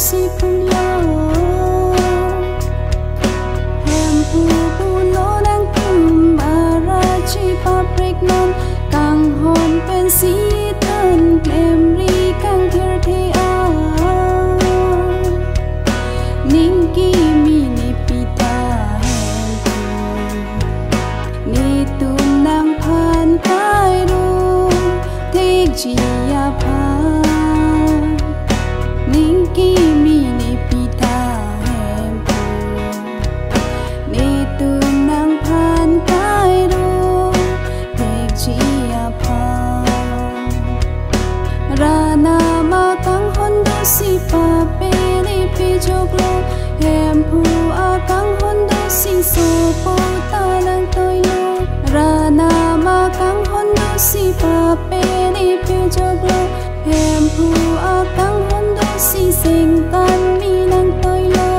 si pulo hem pulo nang barachi paprik non kang hon pen si thân memory kang thir the a ning ki mi ni pita ni tum nang phan kai ru thik ji ya pha ning ki mi ni pita ni tum nang phan kai ru thik ji ya pha rana ma kang hon do si pa pe ni pi joglo hem pu a kang hon do si so po ta nang toi lo rana ma kang hon do si pa pe ni pi joglo hem pu a kang hon do si sing kan mi nang toi lo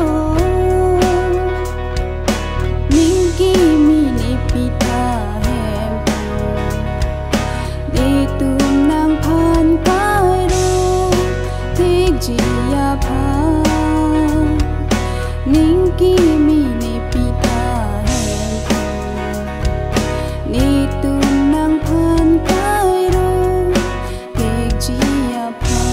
ning ki mi ni pi ta hem pu ni tum nang phan kai ro thik ji ya pha ning ki mi ni pi ta hem pu ni tum nang phan kai ro thik ji ya pha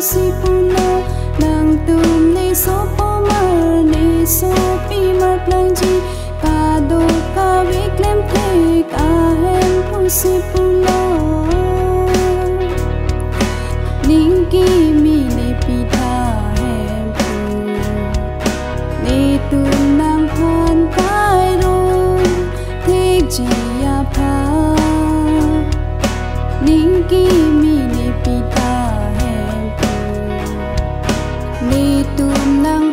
si pulo nang tum ni so po mar ni so pi mar plang ji ka do ka vi klem te ka hen pu si pulo ning ki mi ni pi tha hen pu ni tum nang phan kai ro thik ji ya pha ning ki mi ni pi tha ni tum nang